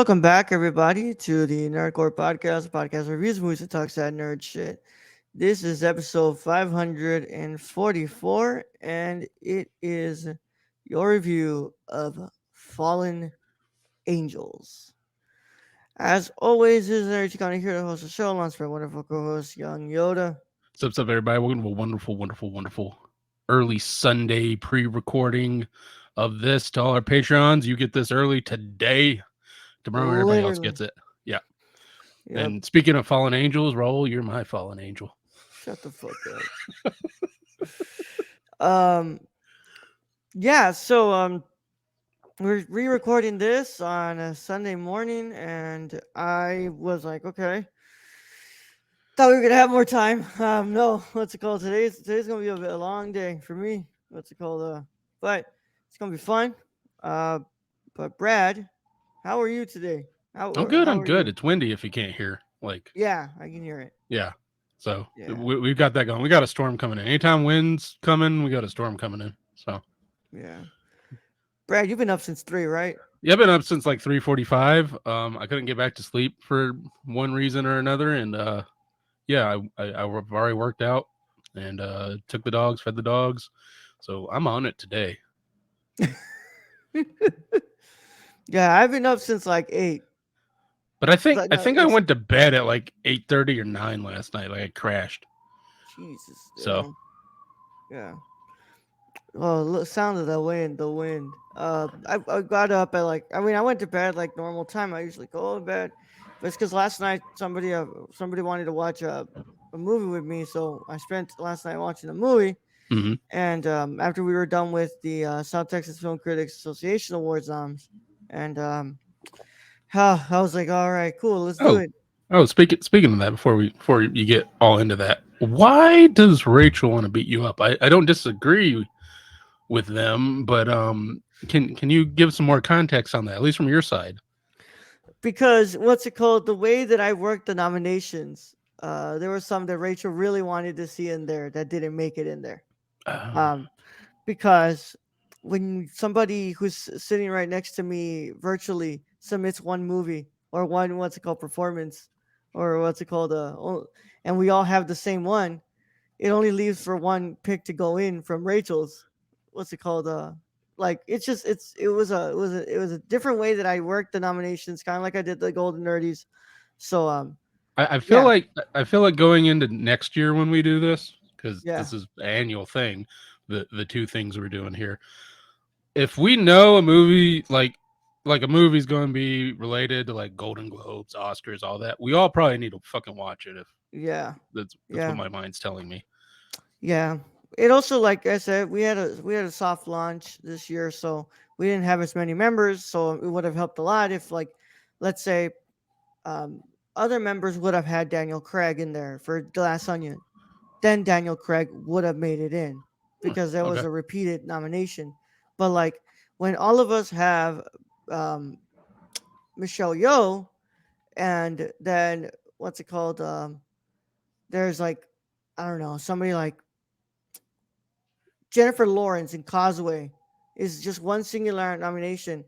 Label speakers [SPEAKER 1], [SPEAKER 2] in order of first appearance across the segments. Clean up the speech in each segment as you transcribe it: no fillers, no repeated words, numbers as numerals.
[SPEAKER 1] welcome back, everybody, to the Nerdcore Podcast, podcast reviews movies and talks that nerd shit. This is episode 544, and it is your review of Fallen Angels. As always, this is Nerd Chicana here to host the show, alongside my wonderful co-host, Young Yoda.
[SPEAKER 2] What's up, everybody? Welcome to a wonderful early Sunday pre-recording of this to all our Patreons. You get this early today. Tomorrow, everybody else
[SPEAKER 1] Literally.
[SPEAKER 2] gets it. Yeah.
[SPEAKER 1] Yep.
[SPEAKER 2] And speaking of fallen angels, Raul, you're my fallen angel.
[SPEAKER 1] Shut the fuck up. Yeah, so we're re-recording this on a Sunday morning, and I was like, okay, thought we were gonna have more time. No, what's it called? Today's gonna be a long day for me. What's it called? But it's gonna be fun. Uh, but Brad, how are you today?
[SPEAKER 2] I'm good.
[SPEAKER 1] How
[SPEAKER 2] I'm
[SPEAKER 1] are
[SPEAKER 2] good.
[SPEAKER 1] you?
[SPEAKER 2] It's windy if you can't hear.
[SPEAKER 1] Yeah, I can hear it.
[SPEAKER 2] Yeah. So
[SPEAKER 1] Yeah,
[SPEAKER 2] we've got that going. We got a storm coming in. Anytime wind's coming, we got a storm coming in. So,
[SPEAKER 1] yeah. Brad, you've been up since 3, right?
[SPEAKER 2] yeah, I've been up since like 3:45. I couldn't get back to sleep for one reason or another. And, yeah, I've already worked out and took the dogs, fed the dogs. So I'm on it today.
[SPEAKER 1] Yeah, I've been up since like 8.
[SPEAKER 2] But I
[SPEAKER 1] It's
[SPEAKER 2] think
[SPEAKER 1] like
[SPEAKER 2] I
[SPEAKER 1] no,
[SPEAKER 2] think I
[SPEAKER 1] it's
[SPEAKER 2] went to bed at like 8:30 or 9 last night. Like I crashed.
[SPEAKER 1] Jesus.
[SPEAKER 2] So
[SPEAKER 1] Yeah, yeah. Oh, look, sound of the wind, the wind. I got up at like, I mean, I went to bed like normal time. I usually go to bed, but it's because last night somebody wanted to watch a movie with me, so I spent last night watching a movie.
[SPEAKER 2] mhm.
[SPEAKER 1] And after we were done with the South Texas Film Critics Association Awards noms, and I was like, all right, cool, let's do
[SPEAKER 2] oh
[SPEAKER 1] it.
[SPEAKER 2] speaking of that, before you get all into that, why does Rachel want to beat you up? I don't disagree with them, but can you give some more context on that, at least from your side?
[SPEAKER 1] Because what's it called? The way that I worked the nominations, there were some that Rachel really wanted to see in there that didn't make it in there.
[SPEAKER 2] Oh,
[SPEAKER 1] Um, because when somebody who's sitting right next to me virtually submits one movie or one what's it called performance or what's it called and we all have the same one, it only leaves for one pick to go in from Rachel's. What's it called? Like it's just it was a different way that I worked the nominations, kind of like I did the Golden Nerdies. So
[SPEAKER 2] I feel
[SPEAKER 1] yeah,
[SPEAKER 2] like going into next year when we do this, because
[SPEAKER 1] yeah.
[SPEAKER 2] this is an annual thing. The two things we're doing here, if we know a movie like a movie's going to be related to like Golden Globes, Oscars, all that, we all probably need to fucking watch it. If
[SPEAKER 1] Yeah,
[SPEAKER 2] that's what
[SPEAKER 1] yeah,
[SPEAKER 2] my mind's telling me.
[SPEAKER 1] yeah. It also, like I said, we had a soft launch this year, so we didn't have as many members. So it would have helped a lot if, like, let's say, um, other members would have had Daniel Craig in there for Glass Onion. Then Daniel Craig would have made it in
[SPEAKER 2] Hmm,
[SPEAKER 1] because there was
[SPEAKER 2] okay.
[SPEAKER 1] a repeated nomination. But like when all of us have um, Michelle Yeoh, and then what's it called? There's like, I don't know, somebody like Jennifer Lawrence in Causeway is just one singular nomination,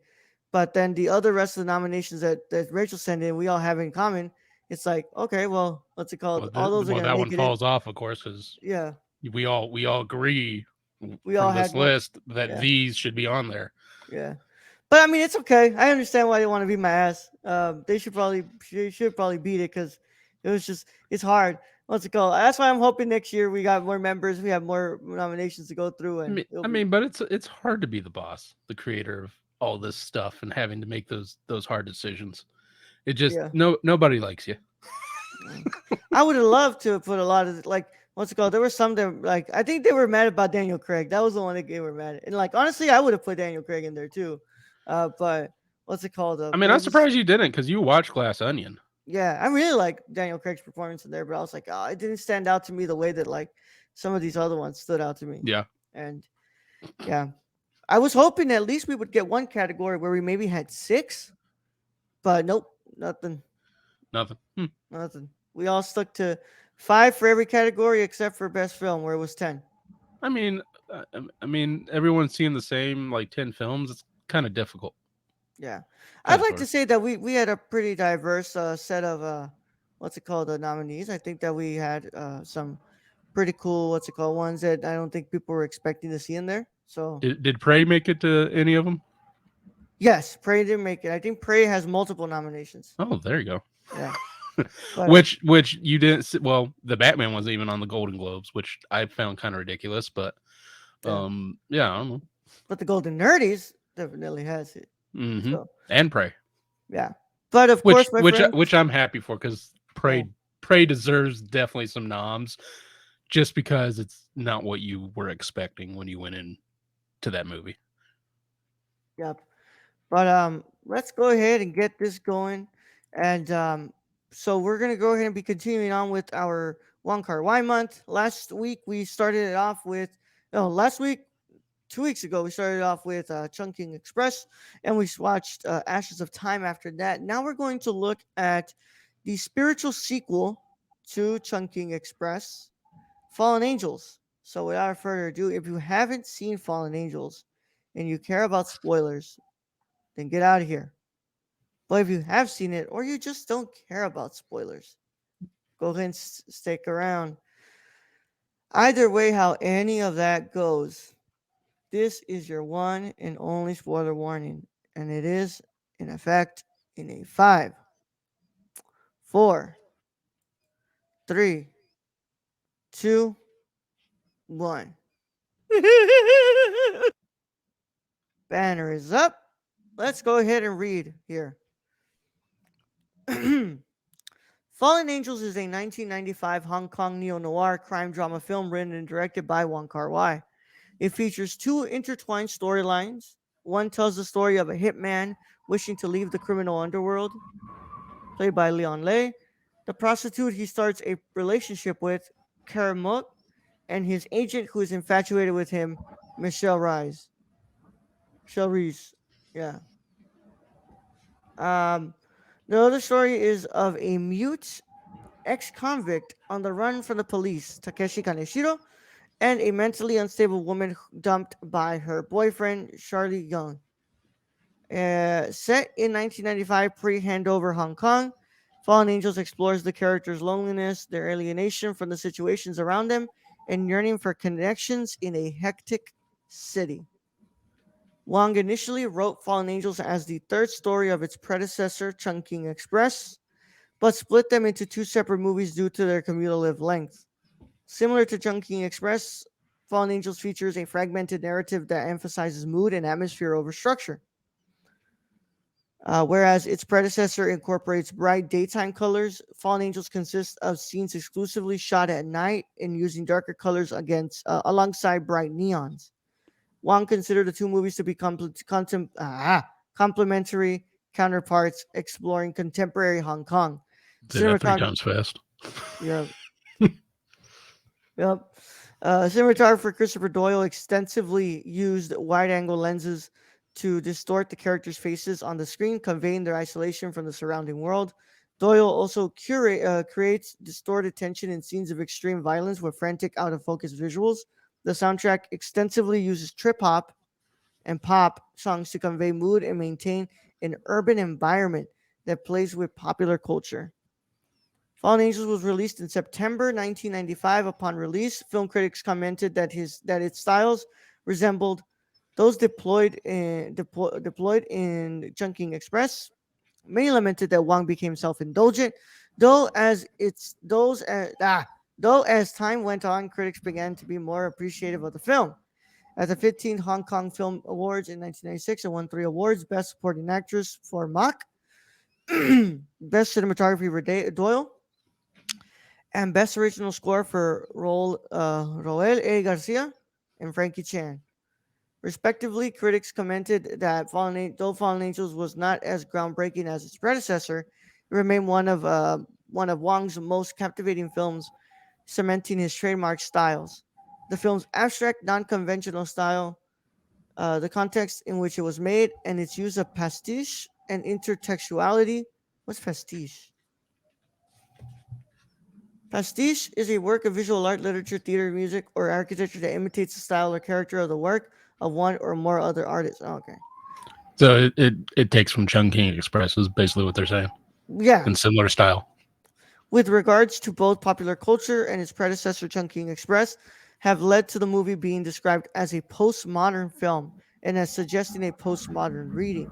[SPEAKER 1] but then the other rest of the nominations that Rachel sent in, we all have in common. It's like, okay, well, what's it called? All those are
[SPEAKER 2] Well,
[SPEAKER 1] gonna
[SPEAKER 2] that one
[SPEAKER 1] make it in.
[SPEAKER 2] falls off, of course, because
[SPEAKER 1] Yeah,
[SPEAKER 2] we all agree
[SPEAKER 1] we all
[SPEAKER 2] from
[SPEAKER 1] had
[SPEAKER 2] this
[SPEAKER 1] one.
[SPEAKER 2] list that
[SPEAKER 1] Yeah,
[SPEAKER 2] these should be on there.
[SPEAKER 1] yeah. But I mean, it's okay. I understand why they want to beat my ass. They should probably beat it because it's hard. What's it called? That's why I'm hoping next year we got more members, we have more nominations to go through,
[SPEAKER 2] I
[SPEAKER 1] and
[SPEAKER 2] mean,
[SPEAKER 1] it'll
[SPEAKER 2] I
[SPEAKER 1] be
[SPEAKER 2] mean, but it's hard to be the boss, the creator of all this stuff, and having to make those hard decisions. It just
[SPEAKER 1] yeah.
[SPEAKER 2] nobody likes you.
[SPEAKER 1] Mm. I would have loved to put a lot of like what's it called? There were some that like I think they were mad about Daniel Craig. That was the one that they were mad at. And like honestly, I would have put Daniel Craig in there too. But what's it called?
[SPEAKER 2] I mean,
[SPEAKER 1] There
[SPEAKER 2] I'm
[SPEAKER 1] was just
[SPEAKER 2] surprised you didn't, because you watch Glass Onion.
[SPEAKER 1] yeah, I really like Daniel Craig's performance in there, but I was like, oh, it didn't stand out to me the way that like some of these other ones stood out to me.
[SPEAKER 2] Yeah,
[SPEAKER 1] And yeah, I was hoping at least we would get one category where we maybe had 6, but nope, nothing.
[SPEAKER 2] nothing. Hmm.
[SPEAKER 1] Nothing. We all stuck to 5 for every category except for best film, where it was 10.
[SPEAKER 2] I mean, everyone's seeing the same like 10 films. It's kind of difficult.
[SPEAKER 1] Yeah,
[SPEAKER 2] kind
[SPEAKER 1] I'd
[SPEAKER 2] of
[SPEAKER 1] like
[SPEAKER 2] sort
[SPEAKER 1] to
[SPEAKER 2] of.
[SPEAKER 1] say that we had a pretty diverse set of what's it called, nominees. I think that we had some pretty cool what's it called ones that I don't think people were expecting to see in there. So
[SPEAKER 2] Did Prey make it to any of them?
[SPEAKER 1] yes, Prey didn't make it. I think Prey has multiple nominations.
[SPEAKER 2] Oh, there you go.
[SPEAKER 1] Yeah, but
[SPEAKER 2] Which you didn't see, well, the Batman wasn't even on the Golden Globes, which I found kind of ridiculous, but
[SPEAKER 1] yeah,
[SPEAKER 2] yeah, I don't know.
[SPEAKER 1] but the Golden Nerdies definitely has it.
[SPEAKER 2] Mm-hmm.
[SPEAKER 1] So
[SPEAKER 2] And Prey,
[SPEAKER 1] yeah, but of
[SPEAKER 2] which
[SPEAKER 1] course, my
[SPEAKER 2] which
[SPEAKER 1] friend.
[SPEAKER 2] which I'm happy for because
[SPEAKER 1] Yeah,
[SPEAKER 2] Prey deserves definitely some noms, just because it's not what you were expecting when you went in to that movie.
[SPEAKER 1] yep. But let's go ahead and get this going, and so we're gonna go ahead and be continuing on with our Wong Kar-wai month. Last week we started it off with, no, last week 2 weeks ago we started off with Chungking Express, and we watched Ashes of Time after that. Now we're going to look at the spiritual sequel to Chungking Express, Fallen Angels. So without further ado, if you haven't seen Fallen Angels and you care about spoilers, then get out of here. But if you have seen it or you just don't care about spoilers, go ahead and stick around. Either way, how any of that goes, this is your one and only spoiler warning, and it is in effect in a five, four, three, two, one. Banner is up. Let's go ahead and read here. Fallen Angels is a 1995 Hong Kong neo noir crime drama film written and directed by Wong Kar-wai. It features two intertwined storylines. One tells the story of a hitman wishing to leave the criminal underworld, played by Leon Lei, the prostitute he starts a relationship with, Karamot, and his agent who is infatuated with him, Michelle Rise. Michelle Reese. Yeah. Um, the other story is of a mute ex-convict on the run from the police, Takeshi Kaneshiro, and a mentally unstable woman dumped by her boyfriend, Charlie Young. Set in 1995 pre-handover Hong Kong, Fallen Angels explores the characters' loneliness, their alienation from the situations around them, and yearning for connections in a hectic city. Wong initially wrote Fallen Angels as the third story of its predecessor, Chungking Express, but split them into two separate movies due to their cumulative length. Similar to Chungking Express, Fallen Angels features a fragmented narrative that emphasizes mood and atmosphere over structure. Whereas its predecessor incorporates bright daytime colors, Fallen Angels consists of scenes exclusively shot at night and using darker colors alongside bright neons. Wong considered the two movies to be complementary counterparts, exploring contemporary Hong Kong.
[SPEAKER 2] Did that three
[SPEAKER 1] Cinematography,
[SPEAKER 2] times fast.
[SPEAKER 1] yeah, yep. Cinematographer Christopher Doyle extensively used wide angle lenses to distort the characters' faces on the screen, conveying their isolation from the surrounding world. Doyle also creates distorted tension in scenes of extreme violence with frantic, out of focus visuals. The soundtrack extensively uses trip hop and pop songs to convey mood and maintain an urban environment that plays with popular culture. Fallen Angels was released in September 1995. Upon release, film critics commented that its styles resembled those deployed in Chungking Express. Many lamented that Wang became self-indulgent, though as its those though as time went on, critics began to be more appreciative of the film. At the 15th Hong Kong Film Awards in 1996, it won three awards: Best Supporting Actress for Mak, Best Cinematography for Doyle, and Best Original Score for Roel A. Garcia and Frankie Chan. Respectively, critics commented that though Fallen Angels was not as groundbreaking as its predecessor, it remained one of Wong's most captivating films, cementing his trademark styles. The film's abstract, non-conventional style, the context in which it was made, and its use of pastiche and intertextuality. What's pastiche? Pastiche is a work of visual art, literature, theater, music, or architecture that imitates the style or character of the work of one or more other artists. Oh, okay.
[SPEAKER 2] So it takes from Chungking Express is basically what they're saying
[SPEAKER 1] Yeah,
[SPEAKER 2] in similar style.
[SPEAKER 1] with regards to both popular culture and its predecessor Chungking Express, have led to the movie being described as a postmodern film and as suggesting a postmodern reading.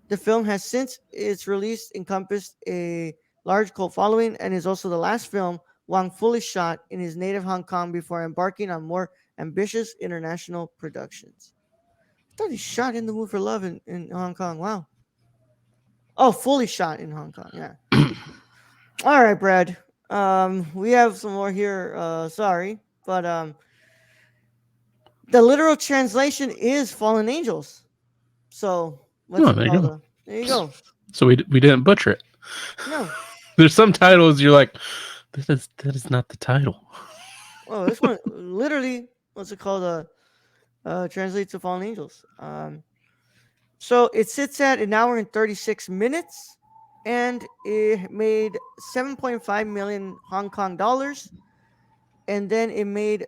[SPEAKER 1] The film has since its release encompassed a large cult following and is also the last film Wang fully shot in his native Hong Kong before embarking on more ambitious international productions. I thought he shot in the movie for love in Hong Kong. Wow. Oh, fully shot in Hong Kong. Yeah. All right, Brad. We have some more here. Sorry, but the literal translation is fallen angels. So what's
[SPEAKER 2] Oh,
[SPEAKER 1] it
[SPEAKER 2] there you
[SPEAKER 1] called?
[SPEAKER 2] go.
[SPEAKER 1] There you go.
[SPEAKER 2] So we didn't butcher it.
[SPEAKER 1] No.
[SPEAKER 2] There's some titles you're like, that is not the title.
[SPEAKER 1] Oh, this one literally what's it called? Translates to fallen angels. So it sits at an hour and 36 minutes, and it made 7.5 million Hong Kong dollars, and then it made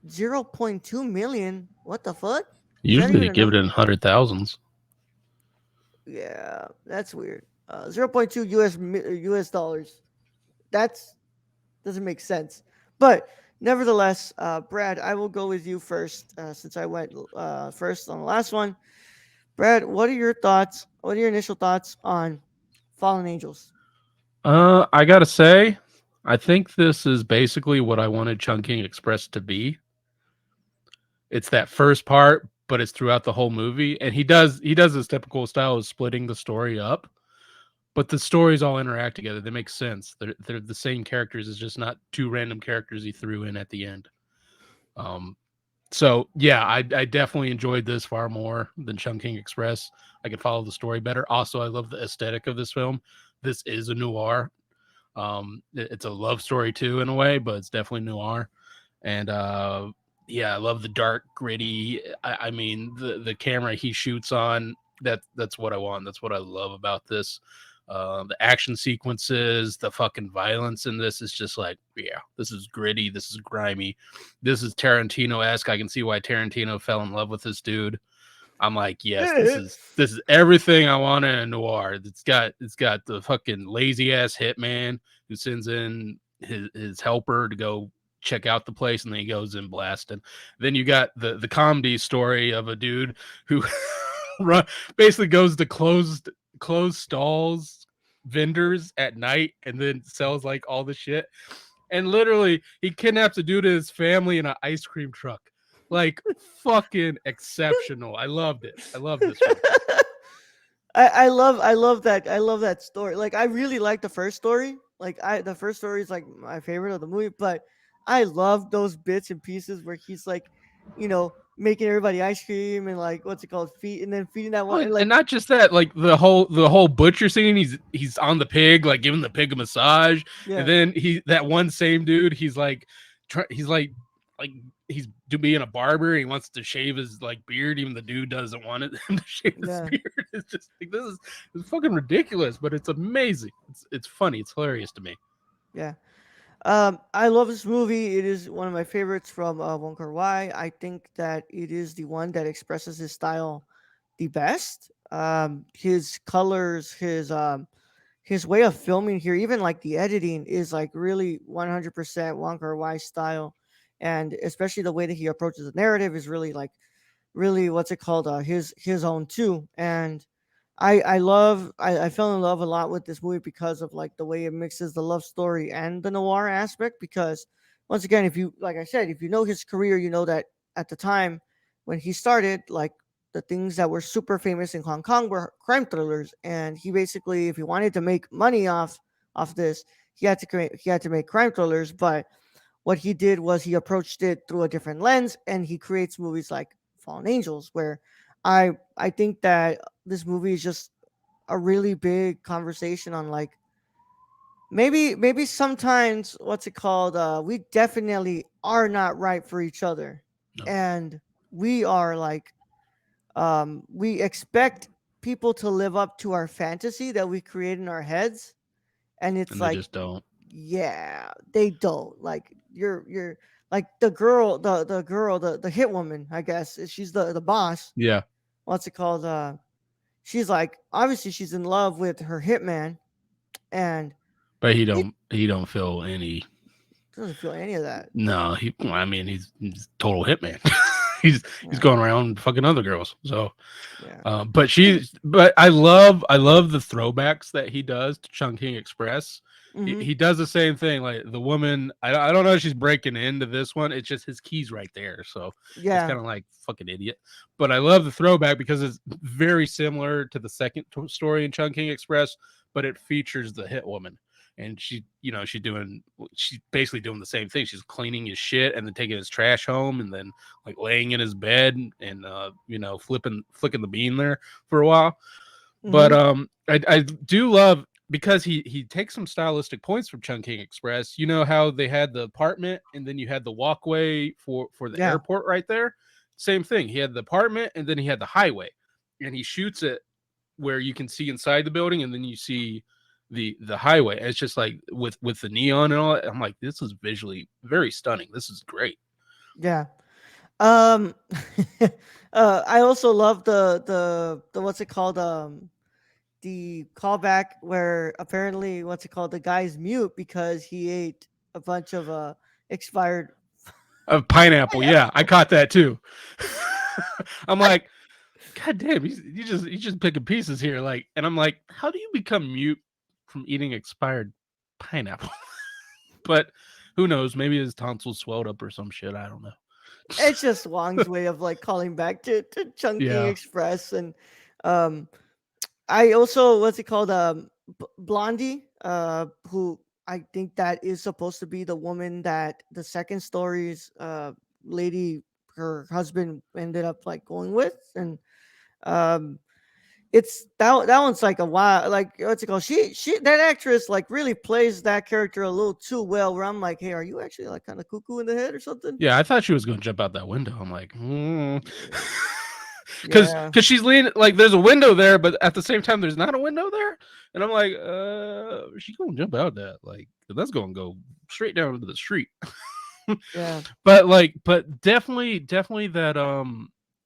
[SPEAKER 1] 0.2 million. What the fuck? Is that
[SPEAKER 2] Usually
[SPEAKER 1] even
[SPEAKER 2] they
[SPEAKER 1] a
[SPEAKER 2] give it
[SPEAKER 1] number?
[SPEAKER 2] in hundred thousands.
[SPEAKER 1] Yeah, that's weird. 0.2 US dollars. That's doesn't make sense. But nevertheless, Brad, I will go with you first since I went first on the last one. Brad, what are your thoughts? What are your initial thoughts on Fallen Angels?
[SPEAKER 2] I gotta say, I think this is basically what I wanted Chungking Express to be. It's that first part, but it's throughout the whole movie, and he does his typical style of splitting the story up. But the stories all interact together. They make sense. They're the same characters. It's just not two random characters he threw in at the end. Um, so yeah, I definitely enjoyed this far more than Chungking Express. I could follow the story better. Also, I love the aesthetic of this film. This is a noir. It's a love story too in a way, but it's definitely noir. And yeah, I love the dark, gritty. I mean, the camera he shoots on. That's what I want. That's what I love about this. The action sequences, the fucking violence in this is just like, yeah, this is gritty. This is grimy. This is Tarantino esque. I can see why Tarantino fell in love with this dude. I'm like, yes, this is everything I want in a noir. It's got the fucking lazy ass hitman who sends in his helper to go check out the place, and then he goes in blasting. Then you got the comedy story of a dude who run, basically goes to closed stalls vendors at night and then sells like all the shit, and literally he kidnaps a dude and his family in an ice cream truck. Like, fucking exceptional. I loved it. I love this film.
[SPEAKER 1] I love that story. Like I really like the first story. Like I the first story is like my favorite of the movie, but I love those bits and pieces where he's like, making everybody ice cream and like what's it called, feed and then feeding that
[SPEAKER 2] Oh,
[SPEAKER 1] one and
[SPEAKER 2] and
[SPEAKER 1] like
[SPEAKER 2] not just that, like the whole butcher scene. He's on the pig, like giving the pig a massage, and
[SPEAKER 1] yeah,
[SPEAKER 2] then that one same dude. He's like he's being a barber. He wants to shave his like beard, even the dude doesn't want it to shave his
[SPEAKER 1] yeah,
[SPEAKER 2] beard. It's just like it's fucking ridiculous, but it's amazing. It's funny. It's hilarious to me.
[SPEAKER 1] yeah. I love this movie. It is one of my favorites from Wong Kar-wai. I think that it is the one that expresses his style the best. His colors, his way of filming here, even like the editing, is like really 100% Wong Kar-wai style, and especially the way that he approaches the narrative is really like really what's it called his own too. And I fell in love a lot with this movie because of like the way it mixes the love story and the noir aspect. Because once again, if you like I said, if you know his career, you know that at the time when he started, like the things that were super famous in Hong Kong were crime thrillers, and he basically, if he wanted to make money off this, he had to make crime thrillers. But what he did was he approached it through a different lens, and he creates movies like Fallen Angels, where I think that this movie is just a really big conversation on like maybe sometimes what's it called, we definitely are not right for each other,
[SPEAKER 2] No.
[SPEAKER 1] and we are like we expect people to live up to our fantasy that we create in our heads, and it's
[SPEAKER 2] And they
[SPEAKER 1] like,
[SPEAKER 2] just don't.
[SPEAKER 1] yeah, they don't. Like you're like the girl, the hit woman, I guess. She's the boss.
[SPEAKER 2] Yeah.
[SPEAKER 1] What's it called? she's like, obviously she's in love with her hitman, and
[SPEAKER 2] But
[SPEAKER 1] he
[SPEAKER 2] he don't feel any.
[SPEAKER 1] doesn't feel any of that.
[SPEAKER 2] No, I mean, he's total hitman. He's
[SPEAKER 1] Yeah,
[SPEAKER 2] going around fucking other girls. So,
[SPEAKER 1] yeah. He,
[SPEAKER 2] but I love the throwbacks that he does to Chungking Express.
[SPEAKER 1] mm-hmm.
[SPEAKER 2] He does the same thing. Like the woman, I don't know if she's breaking into this one. It's just his keys right there. So it's
[SPEAKER 1] Yeah.
[SPEAKER 2] kind of like fucking idiot. But I love the throwback because it's very similar to the second story in Chungking Express, but it features the hit woman. And she, you know, she's basically doing the same thing. She's cleaning his shit and then taking his trash home and then like laying in his bed and you know, flicking the bean there for a while. But
[SPEAKER 1] Mm-hmm.
[SPEAKER 2] I do love because he takes some stylistic points from Chungking Express. You know how they had the apartment and then you had the walkway for the
[SPEAKER 1] Yeah.
[SPEAKER 2] airport right there. Same thing. He had the apartment and then he had the highway, and he shoots it where you can see inside the building and then you see the highway. And it's just like with the neon and all that. I'm like, this is visually very stunning. This is great.
[SPEAKER 1] Yeah. Um, I also love the what's it called? The callback where apparently what's it called? The guy's mute because he ate a bunch of expired
[SPEAKER 2] Of pineapple, yeah, I
[SPEAKER 1] pineapple.
[SPEAKER 2] caught that too. I'm like, God damn, you just picking pieces here, like, and I'm like, how do you become mute from eating expired pineapple? But who knows? Maybe his tonsils swelled up or some shit. I don't know.
[SPEAKER 1] It's just Wong's way of like calling back to Chunking
[SPEAKER 2] Yeah,
[SPEAKER 1] Express, and um I also what's it called? Blondie, who I think that is supposed to be the woman that the second story's lady, her husband ended up like going with, and um, it's that one's like a wild, like what's it called? She that actress like really plays that character a little too well. Where I'm like, hey, are you actually like kind of cuckoo in the head or something?
[SPEAKER 2] yeah. I thought she was going to jump out that window. I'm like,
[SPEAKER 1] Yeah,
[SPEAKER 2] because she's leaning like there's a window there, but at the same time there's not a window there, and I'm like, she's going to jump out that like that's going to go straight down into the street.
[SPEAKER 1] yeah,
[SPEAKER 2] But like, but definitely that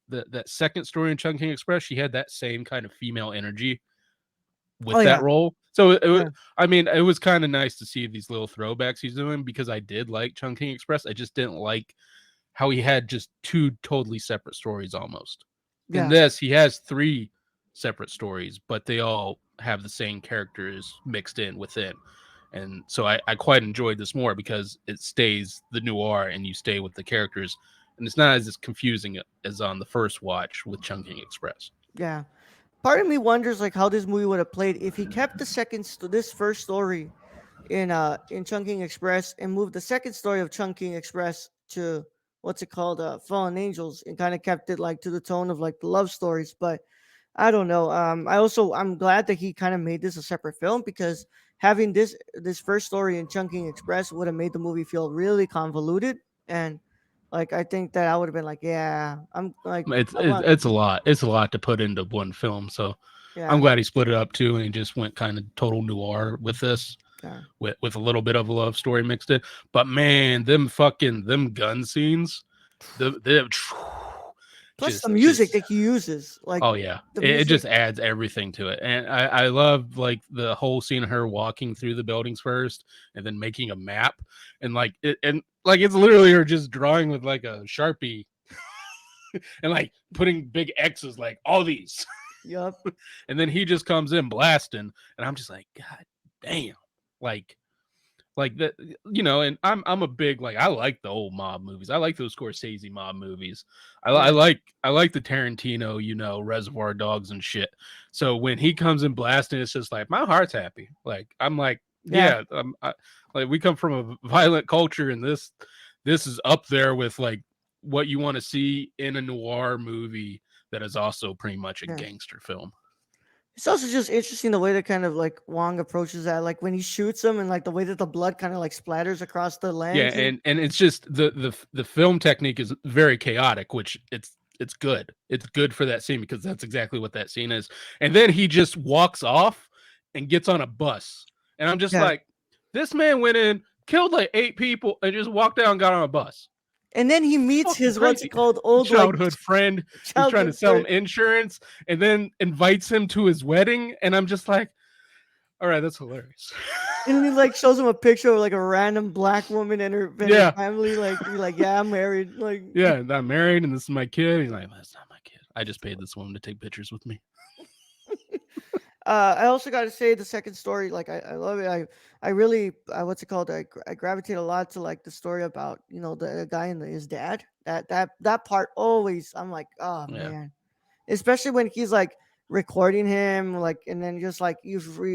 [SPEAKER 2] that second story in Chungking Express, she had that same kind of female energy
[SPEAKER 1] oh
[SPEAKER 2] with that
[SPEAKER 1] yeah,
[SPEAKER 2] role. So
[SPEAKER 1] yeah,
[SPEAKER 2] I mean, it was kind of nice to see these little throwbacks he's doing because I did like Chungking Express. I just didn't like how he had just two totally separate stories almost. In
[SPEAKER 1] yeah,
[SPEAKER 2] this, he has three separate stories, but they all have the same characters mixed in within. And so I quite enjoyed this more because it stays the noir and you stay with the characters. And it's not as confusing as on the first watch with Chungking Express.
[SPEAKER 1] yeah. Part of me wonders like how this movie would have played if he kept this first story in Chunking Express and moved the second story of Chunking Express to what's it called, Fallen Angels, and kind of kept it like to the tone of like the love stories. But I don't know. I'm glad that he kind of made this a separate film because having this first story in Chunking Express would have made the movie feel really convoluted, and like I think that I would have been like, yeah, I'm like I want,
[SPEAKER 2] It's a lot. It's a lot to put into one film. So I'm
[SPEAKER 1] yeah,
[SPEAKER 2] glad he split it up too, and he just went kind of total noir with this,
[SPEAKER 1] yeah.
[SPEAKER 2] with a little bit of a love story mixed in. But man, them gun scenes, the
[SPEAKER 1] Plus the music
[SPEAKER 2] just
[SPEAKER 1] that he uses, like
[SPEAKER 2] oh yeah,
[SPEAKER 1] the
[SPEAKER 2] it
[SPEAKER 1] music.
[SPEAKER 2] just adds everything to it. And I love like the whole scene of her walking through the buildings first and then making a map, and like it and like it's literally her just drawing with like a Sharpie and like putting big X's like all these.
[SPEAKER 1] Yup.
[SPEAKER 2] And then he just comes in blasting, and I'm just like, God damn, like like that, you know. And I'm a big like I like the old mob movies. I like those Scorsese mob movies.
[SPEAKER 1] Yeah.
[SPEAKER 2] I like the Tarantino, you know, Reservoir Dogs and shit. So when he comes in blasting, it's just like my heart's happy. Like I'm like,
[SPEAKER 1] Yeah.
[SPEAKER 2] yeah, like we come from a violent culture, and this is up there with like what you want to see in a noir movie that is also pretty much a
[SPEAKER 1] Yeah.
[SPEAKER 2] gangster film.
[SPEAKER 1] It's also just interesting the way that kind of like Wong approaches that, like when he shoots him and like the way that the blood kind of like splatters across the
[SPEAKER 2] Yeah,
[SPEAKER 1] lens and
[SPEAKER 2] and it's just the film technique is very chaotic, which it's good. It's good for that scene because that's exactly what that scene is. And then he just walks off and gets on a bus. And I'm just
[SPEAKER 1] yeah,
[SPEAKER 2] like, this man went in, killed like 8 people, and just walked out and got on a bus.
[SPEAKER 1] And then he
[SPEAKER 2] It's
[SPEAKER 1] meets
[SPEAKER 2] fucking
[SPEAKER 1] his what's it
[SPEAKER 2] crazy.
[SPEAKER 1] called old like
[SPEAKER 2] Childhood friend who's trying to
[SPEAKER 1] childhood
[SPEAKER 2] sell him
[SPEAKER 1] friend.
[SPEAKER 2] insurance and then invites him to his wedding. And I'm just like, all right, that's hilarious.
[SPEAKER 1] And then he like shows him a picture of like a random black woman and her
[SPEAKER 2] Yeah.
[SPEAKER 1] family. Like be like, yeah, I'm married. Like
[SPEAKER 2] Yeah. And I'm married and this is my kid. He's like, that's not my kid. I just paid this woman to take pictures with me.
[SPEAKER 1] I also got to say the second story, like I love it. I really what's it called? I gravitate a lot to like the story about the guy and his dad. That part always I'm like, oh
[SPEAKER 2] Yeah.
[SPEAKER 1] man, especially when he's like recording him, like, and then just like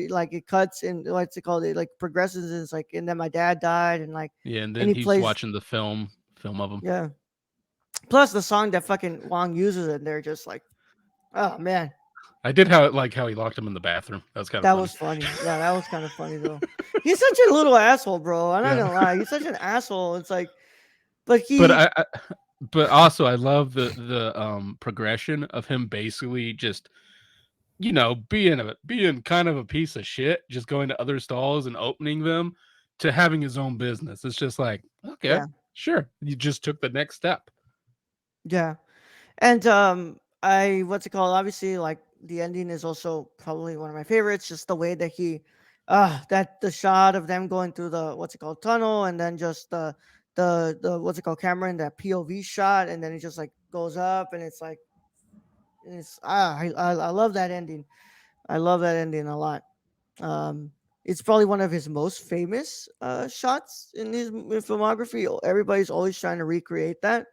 [SPEAKER 1] like it cuts and what's it called? It like progresses and it's like, and then my dad died and like,
[SPEAKER 2] Yeah. And
[SPEAKER 1] and
[SPEAKER 2] then
[SPEAKER 1] he
[SPEAKER 2] he's
[SPEAKER 1] plays,
[SPEAKER 2] watching the film of him.
[SPEAKER 1] yeah. Plus the song that fucking Wong uses and they're just like, oh man.
[SPEAKER 2] I did how he locked him in the bathroom. That was kind of
[SPEAKER 1] That
[SPEAKER 2] funny.
[SPEAKER 1] was funny. Yeah, that was kind of funny though. He's such a little asshole, bro. I'm not
[SPEAKER 2] Yeah.
[SPEAKER 1] gonna lie. He's such an asshole. It's like, but
[SPEAKER 2] But
[SPEAKER 1] he,
[SPEAKER 2] but also I love the progression of him basically just being kind of a piece of shit, just going to other stalls and opening them to having his own business. It's just like, okay,
[SPEAKER 1] yeah,
[SPEAKER 2] sure. You just took the next step.
[SPEAKER 1] yeah, and I what's it called? Obviously, like the ending is also probably one of my favorites. Just the way that he, that the shot of them going through the what's it called tunnel, and then just the what's it called camera in that POV shot, and then it just like goes up, and it's like I love that ending. I love that ending a lot. It's probably one of his most famous shots in his filmography. Everybody's always trying to recreate that.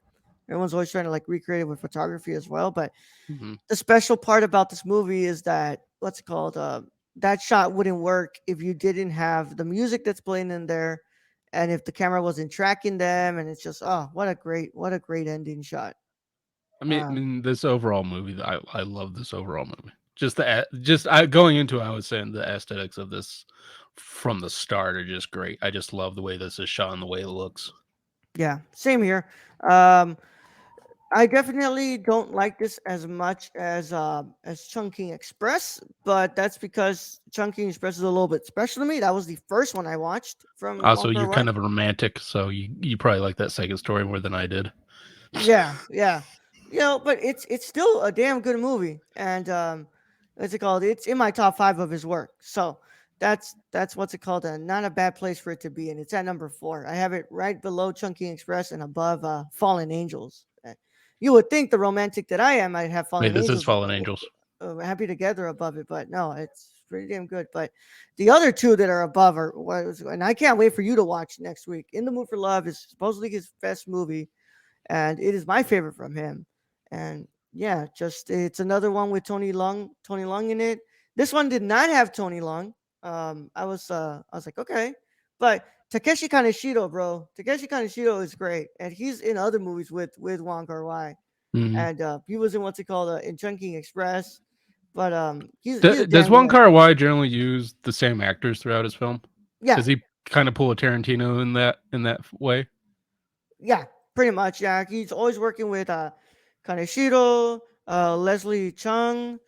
[SPEAKER 1] Everyone's always trying to like recreate it with photography as well. But
[SPEAKER 2] Hmm.
[SPEAKER 1] the special part about this movie is that what's it called? That shot wouldn't work if you didn't have the music that's playing in there, and if the camera wasn't tracking them. And it's just what a great ending shot.
[SPEAKER 2] I
[SPEAKER 1] Um,
[SPEAKER 2] mean, this overall movie, I love this overall movie. Going into it, I was saying the aesthetics of this from the start are just great. I just love the way this is shot and the way it looks.
[SPEAKER 1] yeah, same here. Um, I definitely don't like this as Chungking Express, but that's because Chungking Express is a little bit special to me. That was the first one I watched from Wong
[SPEAKER 2] Also, you're
[SPEAKER 1] Kar-wai.
[SPEAKER 2] kind of a romantic, so you probably like that second story more than I did.
[SPEAKER 1] Yeah, yeah. But it's still a damn good movie, and what's it called? It's in my top five of his work. So that's what's it called? Not a bad place for it to be, and it's at number four. I have it right below Chunky Express and above Fallen Angels. You would think the romantic that I am, I'd have
[SPEAKER 2] Wait,
[SPEAKER 1] Fallen
[SPEAKER 2] this is
[SPEAKER 1] Angels
[SPEAKER 2] Fallen Angels.
[SPEAKER 1] Happy Together above it, but no, it's pretty damn good. But the other two that are above and I can't wait for you to watch next week. In the Mood for Love is supposedly his best movie and it is my favorite from him. And yeah, just it's another one with Tony Lung in it. This one did not have Tony Lung. I was like, okay, but Takeshi Kaneshiro, bro, Takeshi Kaneshiro is great, and he's in other movies with Wong Kar Wai,
[SPEAKER 2] Mhm.
[SPEAKER 1] and he was in what's it called in Chunking Express, but he's
[SPEAKER 2] Does
[SPEAKER 1] damn
[SPEAKER 2] Wong
[SPEAKER 1] good.
[SPEAKER 2] Kar-wai generally use the same actors throughout his film?
[SPEAKER 1] Yeah,
[SPEAKER 2] Does he kind of pull a Tarantino in that way?
[SPEAKER 1] yeah, pretty much. Yeah, he's always working with Kaneshiro, Leslie Chung,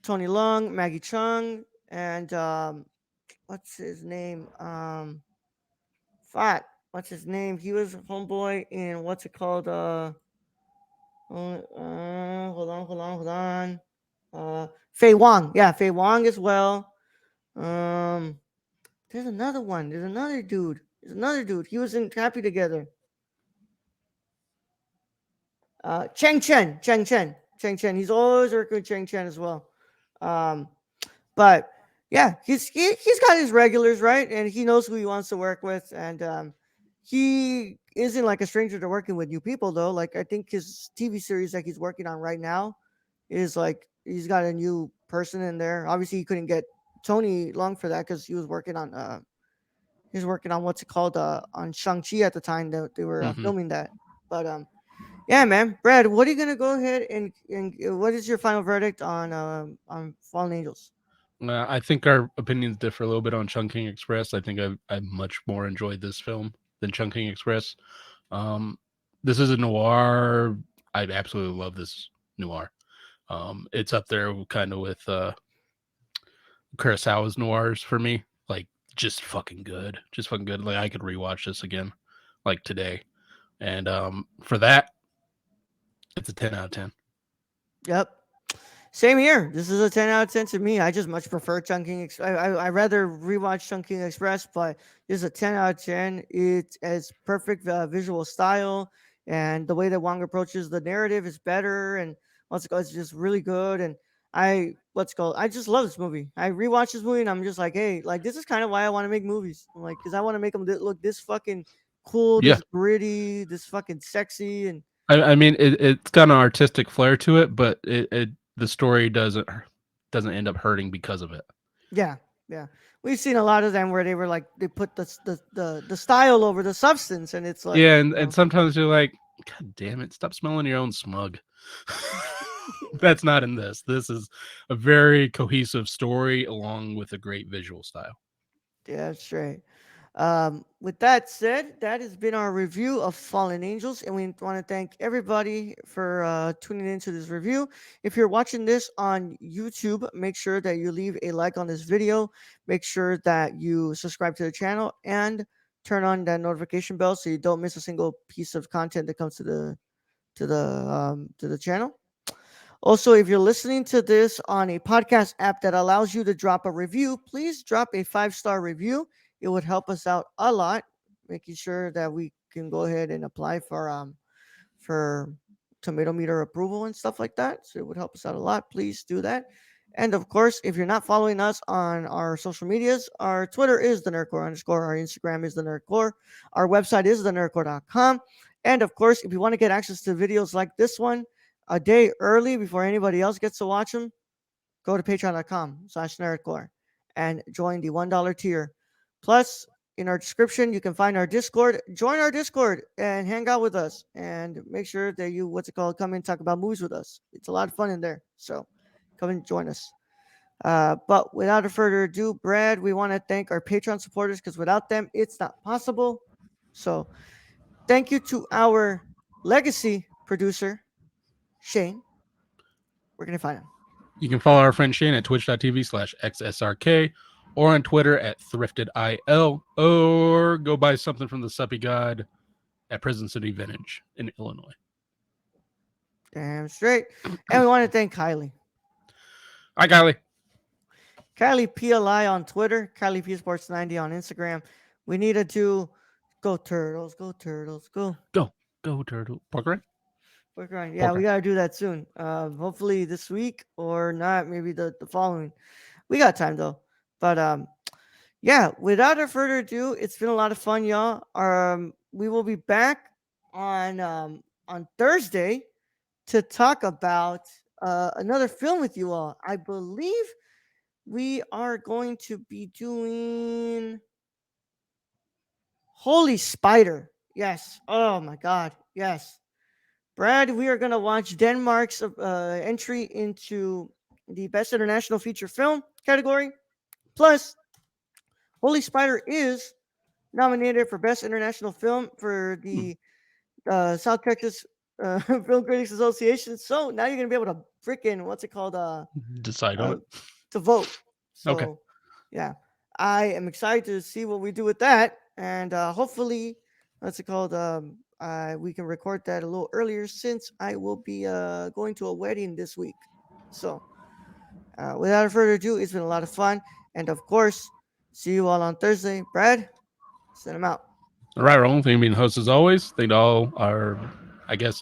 [SPEAKER 1] Tony Lung, Maggie Chung, and what's his name? Fuck, what's his name? He was homeboy in what's it called? Hold on. Fei Wong, yeah, Fei Wong as well. Um, there's another one. There's another dude. There's another dude. He was in Happy Together. Cheng Chen. He's always working with Cheng Chen as well. Um, But yeah, he's got his regulars right, and he knows who he wants to work with, and he isn't like a stranger to working with new people though. Like I think his TV series that he's working on right now is like he's got a new person in there. Obviously, he couldn't get Tony Long for that because he was working on what's it called on Shang Chi at the time that they were
[SPEAKER 2] Hmm.
[SPEAKER 1] filming that. But yeah, man, Brad, what are you gonna go ahead and what is your final verdict on Fallen Angels?
[SPEAKER 2] I think our opinions differ a little bit on Chungking Express. I think I much more enjoyed this film than Chungking Express. Um, this is a noir. I absolutely love this noir. It's up there kind of with Kurosawa's noirs for me. Like just fucking good, just fucking good. Like I could rewatch this again, like today. And for that, it's a 10 out of 10.
[SPEAKER 1] Yep. Same here. This is a 10 out of 10 to me. I just much prefer Chunking. I rather rewatch Chunking Express, but this is a 10 out of 10. It has perfect visual style, and the way that Wong approaches the narrative is better. And what's it called? It's just really good. And I just love this movie. I rewatch this movie, and I'm just like, hey, like this is kind of why I want to make movies. I'm like, because I want to make them look this fucking cool,
[SPEAKER 2] Yeah,
[SPEAKER 1] this gritty, this fucking sexy, and
[SPEAKER 2] I mean it's got an artistic flair to it, but the story doesn't end up hurting because of it.
[SPEAKER 1] yeah, yeah. We've seen a lot of them where they were like they put the style over the substance, and it's like,
[SPEAKER 2] Yeah, and sometimes you're like, God damn it, stop smelling your own smug. That's not in this. This is a very cohesive story along with a great visual style.
[SPEAKER 1] yeah, that's right. With that said, that has been our review of Fallen Angels, and we want to thank everybody for tuning into this review. If you're watching this on YouTube, make sure that you leave a like on this video. Make sure that you subscribe to the channel and turn on that notification bell so you don't miss a single piece of content that comes to the channel. Also, if you're listening to this on a podcast app that allows you to drop a review, please drop a 5-star review. It would help us out a lot, making sure that we can go ahead and apply for tomato meter approval and stuff like that. So it would help us out a lot. Please do that. And of course, if you're not following us on our social medias, our Twitter is the Nerdcore underscore, our Instagram is the Nerdcore, our website is thenerdcore.com. And of course, if you want to get access to videos like this one a day early before anybody else gets to watch them, go to patreon.com/nerdcore and join the $1 tier. Plus, in our description, you can find our Discord. Join our Discord and hang out with us. And make sure that you, come and talk about movies with us. It's a lot of fun in there. So come and join us. But without further ado, Brad, we want to thank our Patreon supporters because without them, it's not possible. So thank you to our legacy producer, Shane. Where can I find him?
[SPEAKER 2] You can follow our friend Shane at twitch.tv/xsrk or on Twitter at thriftedil, or go buy something from the Suppy God at Prison City Vintage in Illinois.
[SPEAKER 1] Damn straight. And we want to thank Kylie.
[SPEAKER 2] Hi, Kylie.
[SPEAKER 1] Kylie PLI on Twitter, Kylie P Sports 90 on Instagram. We need to do go Turtles, go Turtles, go.
[SPEAKER 2] Go Turtle. Pork rind?
[SPEAKER 1] Pork rind. Yeah, we gotta do that soon. Hopefully this week or not, maybe the following. We got time though. But yeah, without further ado, it's been a lot of fun, y'all. We will be back on Thursday to talk about another film with you all. I believe we are going to be doing Holy Spider. Yes. Oh my God. Yes. Brad, we are going to watch Denmark's entry into the Best International Feature Film category. Plus, Holy Spider is nominated for Best International Film for the South Texas Film Critics Association. So now you're going to be able to freaking,
[SPEAKER 2] decide on it.
[SPEAKER 1] To vote. So,
[SPEAKER 2] Okay.
[SPEAKER 1] yeah, I am excited to see what we do with that. And hopefully, we can record that a little earlier since I will be going to a wedding this week. So, without further ado, it's been a lot of fun. And of course, see you all on Thursday. Brad, send them out.
[SPEAKER 2] All right, Raul. Thank you for being the host as always. Thank all our, I guess,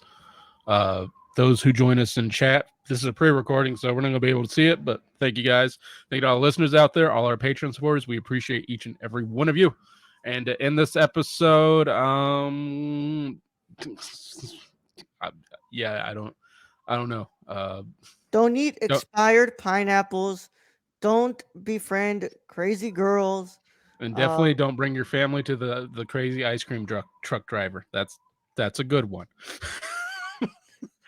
[SPEAKER 2] those who join us in chat. This is a pre-recording, so we're not going to be able to see it, but thank you guys. Thank you to all the listeners out there, all our Patreon supporters. We appreciate each and every one of you. And to end this episode, I don't know.
[SPEAKER 1] Don't eat expired pineapples. Don't befriend crazy girls.
[SPEAKER 2] And definitely don't bring your family to the crazy ice cream truck driver. That's a good one.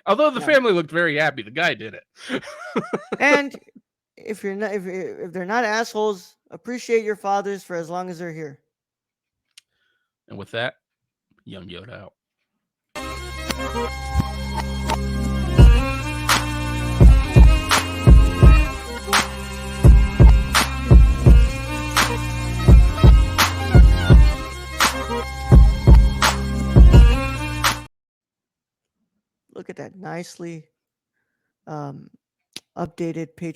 [SPEAKER 2] Although the family looked very happy, the guy did it.
[SPEAKER 1] And if they're not assholes, appreciate your fathers for as long as they're here.
[SPEAKER 2] And with that, Young Yoda out.
[SPEAKER 1] Look at that nicely um, updated